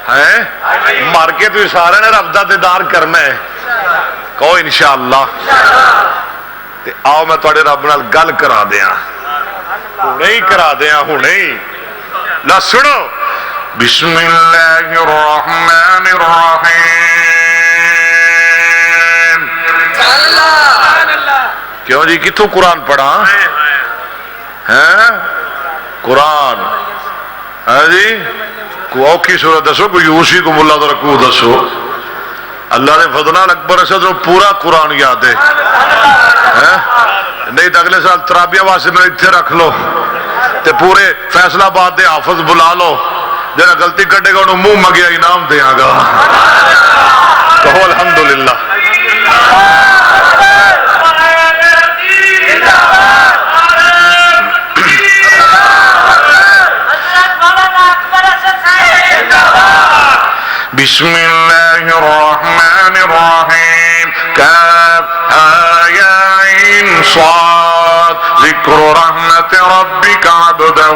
ہے مر کے تو سارے نے رب دا دیدار کرنا ہے کہو انشاءاللہ تے آؤ میں تھوڑے رب نال گل کرا دیاں ہنے ہی کرا دیاں ہنے ہی لا سنو بسم اللہ الرحمن الرحیم کیوں جی کتوں قرآن پڑھا ہیں قرآن ہے جی کوئی اوکھی صورت دسو کوئی یوسی کو ملا درکو دسو اللہ نے فضلان اکبر اسد پورا قرآن یاد ہے نہیں تو اگلے سال ترابیہ واسے میں اتھے رکھ لو تے پورے فیصلہ آباد دے حافظ بلا لو جنہا غلطی کٹے گا انہوں منہ مگیا انعام دیا گا کہو الحمدللہ بسم اللہ الرحمن الرحیم کاف ہا یا عین صاد ذکر رحمت ربک عبدہ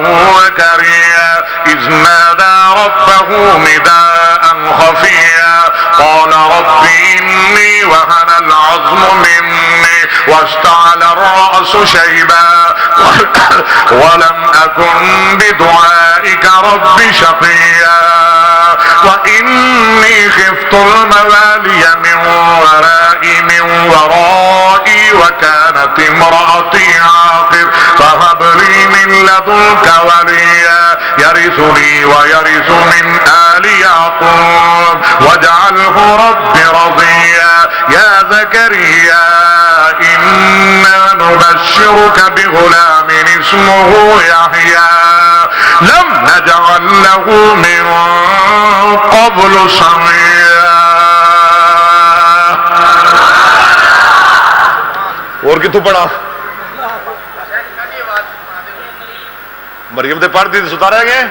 زكريا إذ نادى ربه نداء خفيا قال رب إني وهن العظم مني واشتعل الرأس شيبا ولم أكن بدعائك رب شقيا وإني خفت الموالي من ورائي وكانت امرأتي عاقر فهب لي من لدنك وليا يرثني ويرث من آل يعقوب واجعله رب رضيا يا زكريا إنا نبشرك بغلام اسمه يحيى لم نجعل له من قبل سميا اور کتوں پڑھا مریم تے پڑھ دی ستا رہ گئے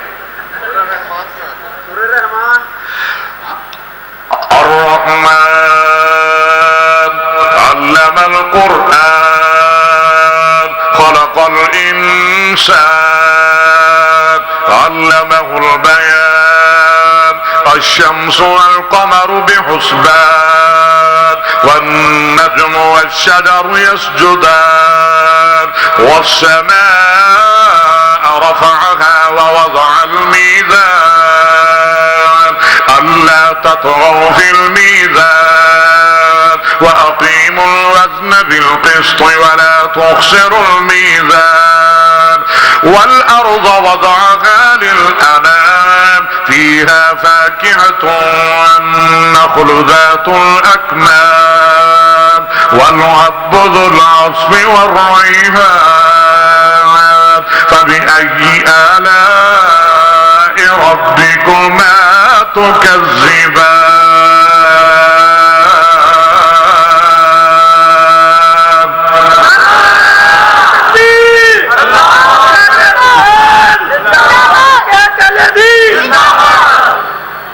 الرحمن علم القرآن خلق الإنسان علمه البيان الشمس والقمر بحسبان والنجم والشجر يسجدان والسماء رفعها ووضع الميزان ألا تطغوا في الميزان وأقيموا الوزن بالقسط ولا تخسر الميزان والأرض وضعها للأنام فيها فاكهة والنخل ذات الأكمام والعب ذو العصف والريحان فبأي آلاء ربكما تكذبان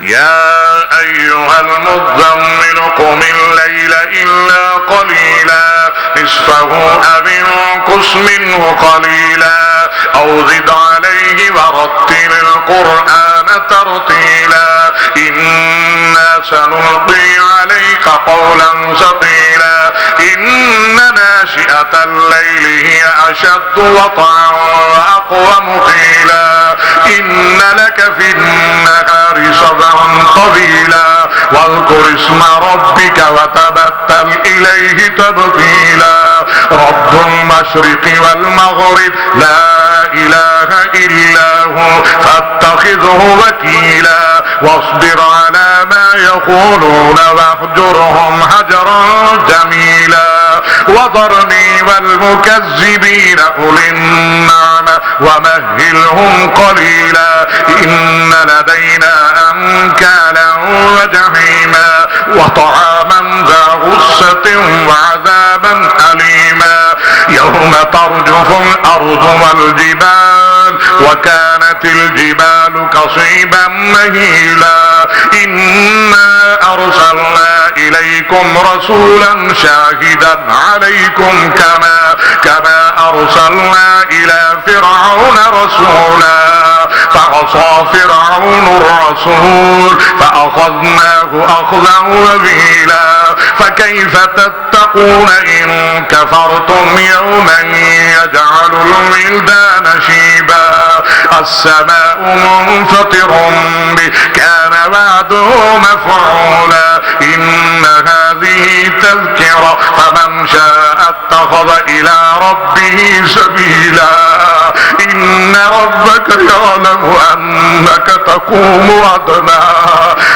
يا أيها المزمل قم الليل إلا قليلا نصفه أو انقص منه قليلا أو زد عليه ورتل القرآن ترتيلا إنا سنلقي عليك قولا ثقيلا إن ناشئة الليل هي أشد وطئا وأقوم قيلا إن لك في النهار سبحا طويلا واذكر اسم ربك وتبتل إليه تبتيلا رب المشرق والمغرب لا إله إلا هو فاتخذه وكيلا واصبر على ما يقولون واهجرهم هجرا جميلا وذرني والمكذبين أولي النعمة ومهلهم قليلا إن لدينا أنكالا وجحيما وطعاما ذا غصة وعذابا أليما يوم ترجف الأرض والجبال وكانت الجبال كصيبا مهيلا إنا أرسلنا إليكم رسولا شاهدا عليكم كما أرسلنا إلى فرعون رسولا فعصى فرعون الرسول فأخذناه أخذا وبيلا فكيف تتقون إن كفرتم يوما يجعل الولدان شيبا السماء منفطر به كان وعده مفعولا إن هذه تذكرة فمن شاء اتخذ إلى ربه سبيلا إن ربك يعلم أنك تقوم أدنى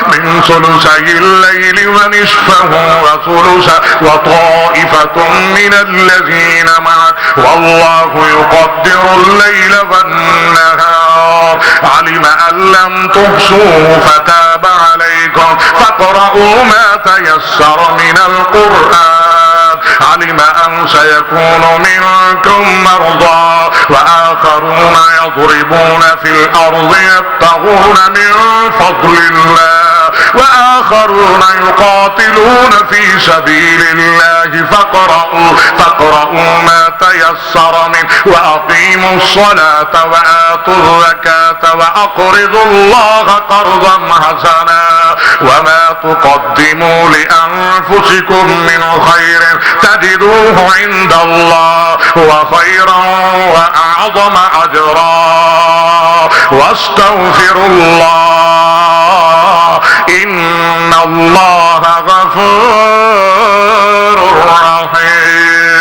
من ثلثي الليل ونصفه وثلثه وطائفة من الذين معك والله يقدر الليل والنهار علم أن لم تحصوه فتاب عليكم فاقرؤوا ما تيسر من القرآن علم أن سيكون منكم مرضى وآخرون يضربون في الأرض يبتغون من فضل الله وآخرون يقاتلون في سبيل الله فاقرؤوا ما تيسر منه وأقيموا الصلاة وآتوا الزكاة وأقرضوا الله قرضا حسنا وما تقدموا لأنفسكم من خير تجدوه عند الله هو خيرا وأعظم أجرا واستغفروا الله إن الله غفور رحيم.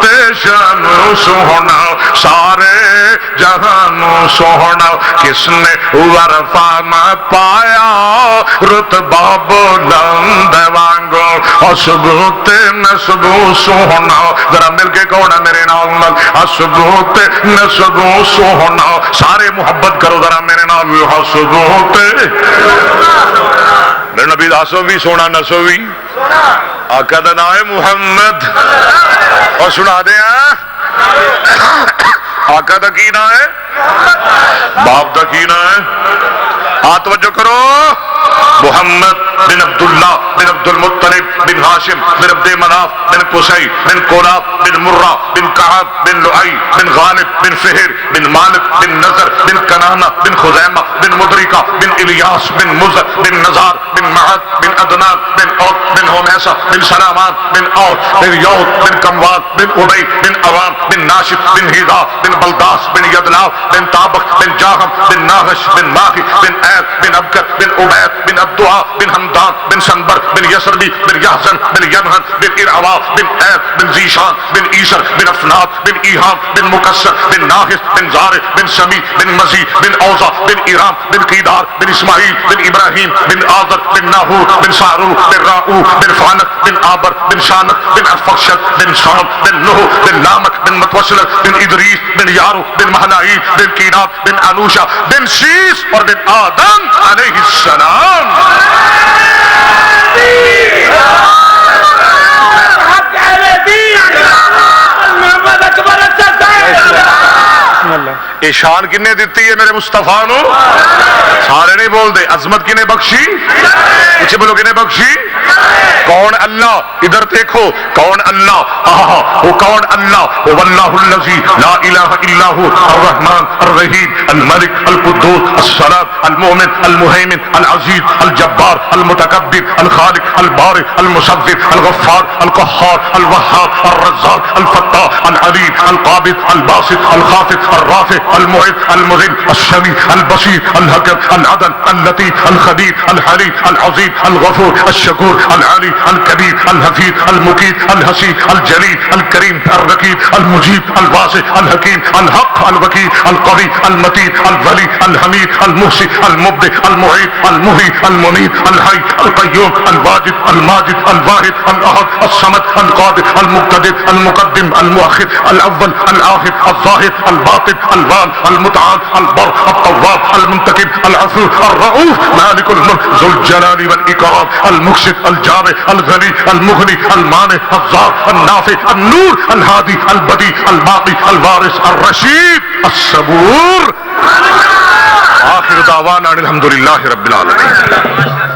تے شانو سونا سارے جہانو سونا کس نے ورفا نہ پایا رتبہ بلند وانگو حسبو تے نسبو سونا ذرا مل کے کون ہے میرے نال حسبو تے نسبو سونا سارے محبت کرو ذرا میرے نال حسبو تے میرے نبی حسب بھی سونا نسب بھی آقا دا نام ہے محمد اور سنا دے آقا دا کی نام ہے باپ دا کی نام ہے توجہ کرو محمد بن عبداللہ بن عبد المطلب بن ہاشم بن عبد مناف بن قصی بن قلاب بن مرہ بن کعب بن لؤی بن غالب بن فہر بن مالک بن نضر بن کنانہ بن خزیمہ بن مدرکہ بن الیاس بن مزر بن نزار بن معد بن عدنان بن عود بن ہومیسہ بن سلامان بن عود بن یود بن کموال بن عبید بن عوام بن ناشد بن ہیدا بن بلداس بن یدلاو بن طابق بن جاہم بن ناغش بن ماغی بن عید بن ابکر بن عبید بن الدعاء بن حمدان بن سنبر بن یسربی بن یحزن بن ینہن بن ارعوا بن عید بن زیشان بن ایسر بن افناد بن ایہام بن مکسر بن ناغس بن زارق بن سمی بن مزی بن اوزا بن ایرام بن قیدار بن اسماعیل بن ابراہیم بن آذر بن ناہور بن سارو بن راؤ بن فانت بن آبر بن شانت بن ارفقشد بن شام بن نوح بن لامک بن متوسلت بن ادریس بن یارو بن محلائیل بن کیناب بن انوشا بن شیس اور بن آدم علیہ السلام یہ شان کنے دیتی ہے میرے مصطفیٰ نو سارے نہیں بول دے عظمت کنے بخشی اچھے بولو کنے بخشی کون اللہ ادھر دیکھو کون اللہ وہ کون اللہ وہ اللہ الذی لا الہ الا هو الرحمن الرحیم الملک القدوس السلام المؤمن المہیمن العزیز الجبار المتکبر الخالق البارئ المصور الغفار القہار الوہاب الرزاق الفتاح العلیم القابض الباسط الخافض الرافع المعز المذل السمیع البصیر الحکم العدل اللطیف الخبیر الحلیم العظیم الغفور الشکور العلی الكبیر الحفیظ المقیت الحسیب الجلیل الکریم الرقیب المجیب الواسع الحکیم الحق الوکیل القوی المتین الولی الحمید المحصی المبدع المعید المحی الممید الحی القیوم الواجد الماجد الواحد الاحد الصمد القادر المقتدر المقدم المؤخر الاول الاخر الظاهر الباطن الوال المتعال البر الطواب المنتقم العفو الرؤوف مالك الملك ذو الجلال والاكرام المقسط الجامع الغني المغني المانع الضار النافع النور الهادي البديع الباقي الوارث الرشيد الصبور آخر دعوانا الحمد لله رب العالمين.